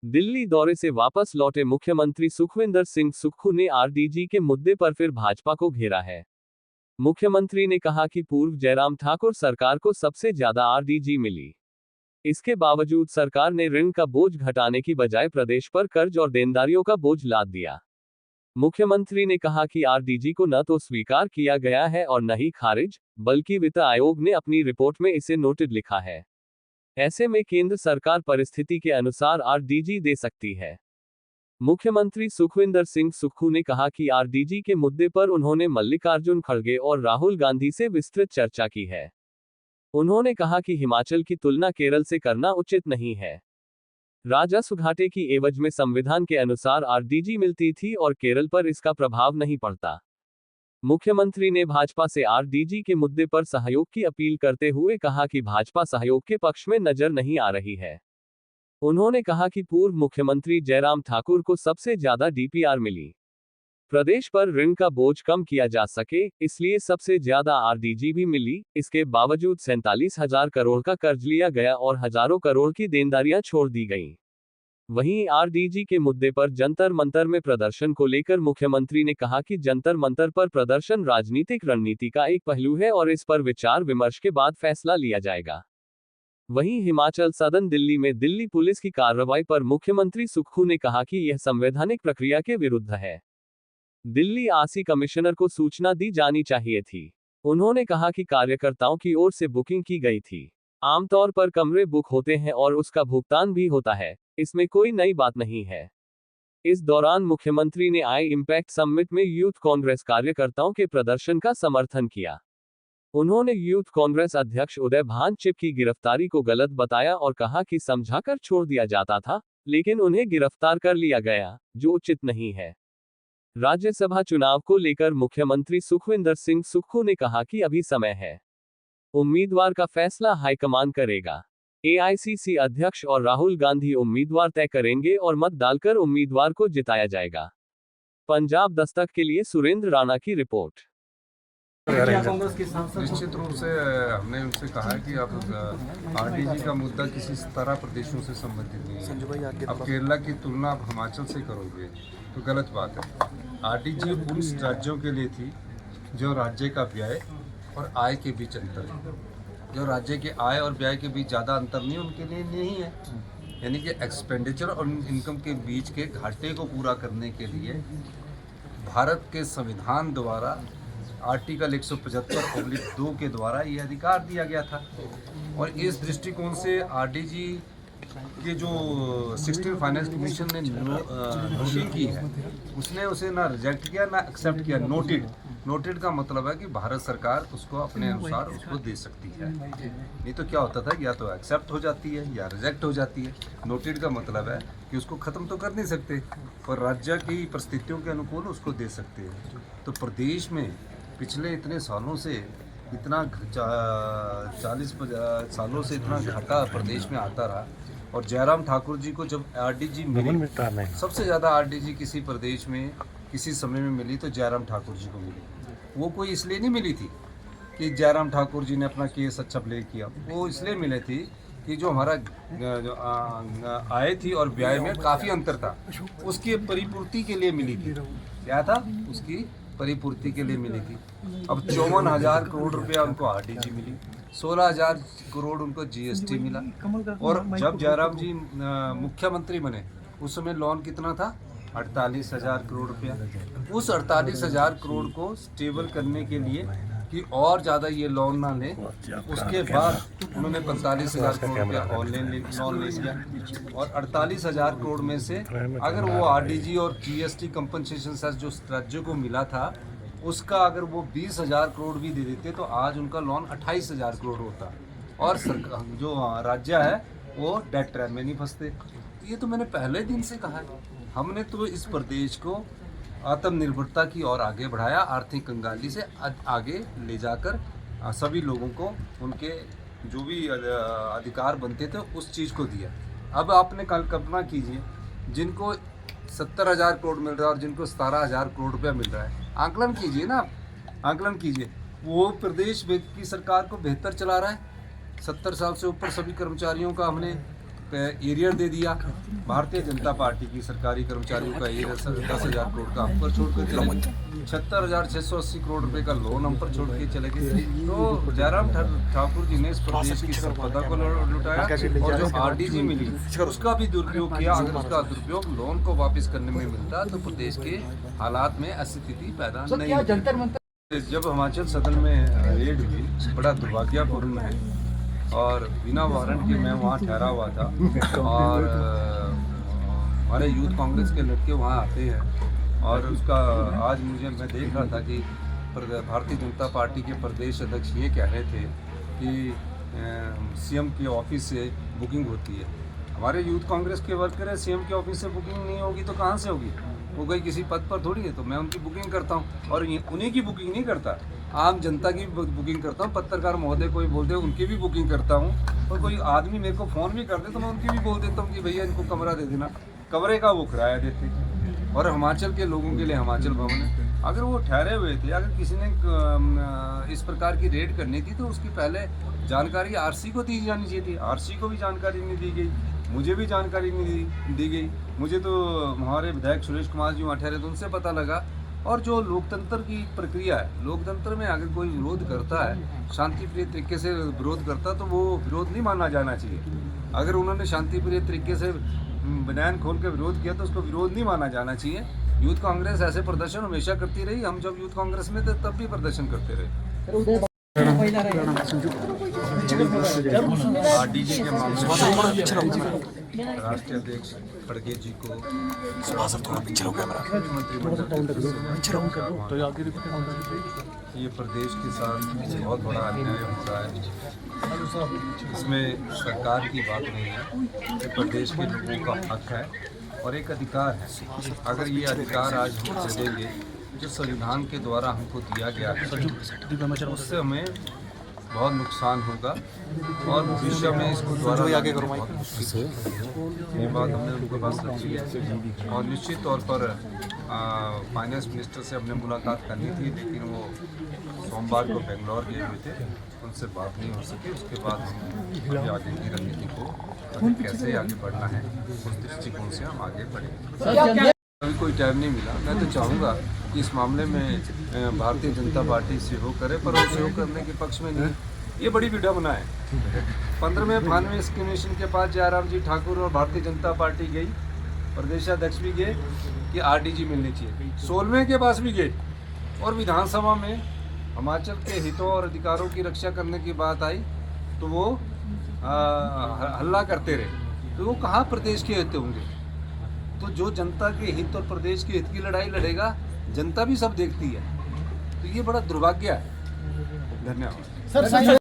दिल्ली दौरे से वापस लौटे मुख्यमंत्री सुखविंदर सिंह सुक्खू ने आरडीजी के मुद्दे पर फिर भाजपा को घेरा है। मुख्यमंत्री ने कहा कि पूर्व जयराम ठाकुर सरकार को सबसे ज्यादा आरडीजी मिली। इसके बावजूद सरकार ने ऋण का बोझ घटाने की बजाय प्रदेश पर कर्ज और देनदारियों का बोझ लाद दिया। मुख्यमंत्री ने कहा कि आरडीजी को न तो स्वीकार किया गया है और न ही खारिज, बल्कि वित्त आयोग ने अपनी रिपोर्ट में इसे नोटेड लिखा है। ऐसे में केंद्र सरकार परिस्थिति के अनुसार आरडीजी दे सकती है। मुख्यमंत्री सुखविंदर सिंह सुक्खू ने कहा कि आरडीजी के मुद्दे पर उन्होंने मल्लिकार्जुन खड़गे और राहुल गांधी से विस्तृत चर्चा की है। उन्होंने कहा कि हिमाचल की तुलना केरल से करना उचित नहीं है। राजस्व घाटे की एवज में संविधान के अनुसार आरडीजी मिलती थी और केरल पर इसका प्रभाव नहीं पड़ता। मुख्यमंत्री ने भाजपा से आरडीजी के मुद्दे पर सहयोग की अपील करते हुए कहा कि भाजपा सहयोग के पक्ष में नजर नहीं आ रही है। उन्होंने कहा कि पूर्व मुख्यमंत्री जयराम ठाकुर को सबसे ज्यादा डीपीआर मिली। प्रदेश पर ऋण का बोझ कम किया जा सके, इसलिए सबसे ज्यादा आरडीजी भी मिली। इसके बावजूद 47,000 करोड़ का कर्ज लिया गया और हजारों करोड़ की देनदारियां छोड़ दी गईं। वहीं आरडीजी के मुद्दे पर जंतर मंतर में प्रदर्शन को लेकर मुख्यमंत्री ने कहा कि जंतर मंतर पर प्रदर्शन राजनीतिक रणनीति का एक पहलू है और इस पर विचार विमर्श के बाद फैसला लिया जाएगा। वहीं हिमाचल सदन दिल्ली में दिल्ली पुलिस की कार्रवाई पर मुख्यमंत्री सुक्खू ने कहा कि यह संवैधानिक प्रक्रिया के विरुद्ध है। दिल्ली आरसी कमिश्नर को सूचना दी जानी चाहिए थी। उन्होंने कहा कि कार्यकर्ताओं की ओर से बुकिंग की गई थी। आमतौर पर कमरे बुक होते हैं और उसका भुगतान भी होता है, इसमें कोई नई बात नहीं है। इस दौरान मुख्यमंत्री ने आई इम्पैक्ट समिट में यूथ कांग्रेस कार्यकर्ताओं के प्रदर्शन का समर्थन किया। उन्होंने यूथ कांग्रेस अध्यक्ष उदय भानचिप की गिरफ्तारी को गलत बताया और कहा कि समझाकर छोड़ दिया जाता था, लेकिन उन्हें गिरफ्तार कर लिया गया, जो उचित नहीं है। राज्यसभा चुनाव को लेकर मुख्यमंत्री सुखविंदर सिंह सुक्खू ने कहा कि अभी समय है। उम्मीदवार का फैसला हाईकमान करेगा। एआईसीसी अध्यक्ष और राहुल गांधी उम्मीदवार तय करेंगे और मत डालकर उम्मीदवार को जिताया जाएगा। पंजाब दस्तक के लिए सुरेंद्र राणा की रिपोर्ट। निश्चित रूप से हमने उनसे कहा है कि अब आरडीजी का मुद्दा किसी 17 प्रदेशों से संबंधित नहीं है। अब केरला की तुलना आप हिमाचल से करोगे तो गलत बात है। आरडीजी उन राज्यों के लिए थी जो राज्य का व्यय और आय के बीच अंतर है। जो राज्य के आय और व्यय के बीच ज़्यादा अंतर नहीं, उनके लिए नहीं है। यानी कि एक्सपेंडिचर और इनकम के बीच के घाटे को पूरा करने के लिए भारत के संविधान द्वारा आर्टिकल 175(2) के द्वारा ये अधिकार दिया गया था। और इस दृष्टिकोण से आरडीजी के जो 16 फाइनेंस कमीशन ने नोटिंग की है, उसने उसे ना रिजेक्ट किया ना एक्सेप्ट किया। नोटेड का मतलब है कि भारत सरकार उसको अपने अनुसार उसको दे सकती है। नहीं तो क्या होता था, या तो एक्सेप्ट हो जाती है या रिजेक्ट हो जाती है। नोटेड का मतलब है कि उसको ख़त्म तो कर नहीं सकते, पर राज्य की परिस्थितियों के अनुकूल उसको दे सकते हैं। तो प्रदेश में पिछले इतने सालों से इतना 40 सालों से इतना घाटा प्रदेश में आता रहा। और जयराम ठाकुर जी को जब आरडीजी मिली, सबसे ज़्यादा आरडीजी किसी प्रदेश में किसी समय में मिली तो जयराम ठाकुर जी को मिली। वो कोई इसलिए नहीं मिली थी कि जयराम ठाकुर जी ने अपना केस अच्छा प्ले किया, वो इसलिए मिले थी कि जो हमारा आय थी और व्यय में काफ़ी अंतर था, उसकी परिपूर्ति के लिए मिली थी। क्या था? उसकी परिपूर्ति के लिए मिली थी। अब 54,000 करोड़ रुपया उनको आरडीजी मिली, 16,000 करोड़ उनको जीएसटी मिला। और जब जयराम जी मुख्यमंत्री बने उस समय लोन कितना था? 48,000 करोड़ रुपया। उस 48,000 करोड़ को स्टेबल करने के लिए कि और ज़्यादा ये लोन ना लें, उसके बाद उन्होंने 45,000 करोड़ रुपया और लोन ले लिया। और 48,000 करोड़ में से अगर वो आरडीजी और जीएसटी कंपनसेशन सेस जो राज्यों को मिला था, उसका अगर वो 20,000 करोड़ भी दे देते तो आज उनका लोन 28,000 करोड़ होता और सरकार जो राज्य है वो डेट ट्रैप में नहीं फंसते। ये तो मैंने पहले दिन से कहा है। हमने तो इस प्रदेश को आत्मनिर्भरता की ओर आगे बढ़ाया, आर्थिक कंगाली से आगे ले जाकर सभी लोगों को उनके जो भी अधिकार बनते थे उस चीज़ को दिया। अब आपने कल कल्पना कीजिए, जिनको 70,000 करोड़ मिल रहा है और जिनको 17,000 करोड़ रुपया मिल रहा है, आंकलन कीजिए ना, आंकलन कीजिए। वो प्रदेश की सरकार को बेहतर चला रहा है। 70 साल से ऊपर सभी कर्मचारियों का हमने एरियर दे दिया। भारतीय जनता पार्टी की सरकारी कर्मचारियों का एरियर 10,000 करोड़ का हम पर छोड़ कर चले गए। 76,680 करोड़ रुपए का लोन हम पर छोड़ के चले गए। तो जयराम ठाकुर जी ने इस प्रदेश की संपदा को लुटाया और जो आरडीजी मिली उसका भी दुरुपयोग किया। अगर उसका दुरुपयोग लोन को वापस करने में मिलता तो प्रदेश के हालात में अस्थिति पैदा नहीं होती। जब हिमाचल सदन में रेड हुई, बड़ा दुर्भाग्यपूर्ण है और बिना वारंट के मैं वहाँ ठहरा हुआ था और हमारे यूथ कांग्रेस के लड़के वहाँ आते हैं और उसका आज मैं देख रहा था कि भारतीय जनता पार्टी के प्रदेश अध्यक्ष ये कह रहे थे कि सीएम के ऑफिस से बुकिंग होती है। हमारे यूथ कांग्रेस के वर्कर है, सीएम के ऑफिस से बुकिंग नहीं होगी तो कहाँ से होगी? वो कोई किसी पद पर थोड़ी है। तो मैं उनकी बुकिंग करता हूँ और उन्हीं की बुकिंग नहीं करता, आम जनता की बुकिंग करता हूँ। पत्रकार महोदय कोई बोलते हैं उनकी भी बुकिंग करता हूँ और कोई आदमी मेरे को फ़ोन भी कर दे तो मैं उनकी भी बोल देता हूँ कि भैया इनको कमरा दे देना। कमरे का वो किराया देते और हिमाचल के लोगों के लिए हिमाचल भवन है। अगर वो ठहरे हुए थे, अगर किसी ने इस प्रकार की रेड करनी थी तो उसकी पहले जानकारी आरसी को दी जानी चाहिए थी। आरसी को भी जानकारी नहीं दी गई, मुझे भी जानकारी नहीं दी गई। मुझे तो हमारे विधायक सुरेश कुमार जी वहाँ ठहरे तो उनसे पता लगा। और जो लोकतंत्र की प्रक्रिया है, लोकतंत्र में अगर कोई विरोध करता है, शांतिप्रिय तरीके से विरोध करता तो वो विरोध नहीं माना जाना चाहिए। अगर उन्होंने शांतिप्रिय तरीके से बयान खोल के विरोध किया तो उसको विरोध नहीं माना जाना चाहिए। यूथ कांग्रेस ऐसे प्रदर्शन हमेशा करती रही। हम जब यूथ कांग्रेस में थे तब भी प्रदर्शन करते रहे। आरडीजी के मामले में राष्ट्रीय अध्यक्ष खड़गे जी को ये प्रदेश के साथ बहुत बड़ा अन्याय हो रहा है। इसमें सरकार की बात नहीं है, ये प्रदेश के लोगों का हक है और एक अधिकार है। अगर ये अधिकार आज हम दे देंगे जो संविधान के द्वारा हमको दिया गया है, उससे हमें बहुत नुकसान होगा और भविष्य में इसको द्वारा आगे करो। ये बात हमने उनके पास रखी है और निश्चित तौर पर फाइनेंस मिनिस्टर से हमने मुलाकात करनी थी, लेकिन वो सोमवार को बेंगलोर गए हुए थे, उनसे बात नहीं हो सकी। उसके बाद हम आगे की रणनीति को कैसे आगे बढ़ना है उस दृष्टिकोण से हम आगे बढ़ेंगे। अभी कोई टाइम नहीं मिला। मैं तो चाहूँगा कि इस मामले में भारतीय जनता पार्टी सहयोग करे, पर वो सहयोग करने के पक्ष में नहीं। ये बड़ी विडम्बना है। 15वें 92वें कमीशन के पास जयराम जी ठाकुर और भारतीय जनता पार्टी गई, प्रदेशाध्यक्ष भी गए कि आरडीजी मिलनी चाहिए। 16वें के पास भी गए और विधानसभा में हिमाचल के हितों और अधिकारों की रक्षा करने की बात आई तो वो हल्ला करते रहे। तो वो कहाँ प्रदेश के हित होंगे? तो जो जनता के हित और प्रदेश के हित की लड़ाई लड़ेगा, जनता भी सब देखती है। तो ये बड़ा दुर्भाग्य है। धन्यवाद।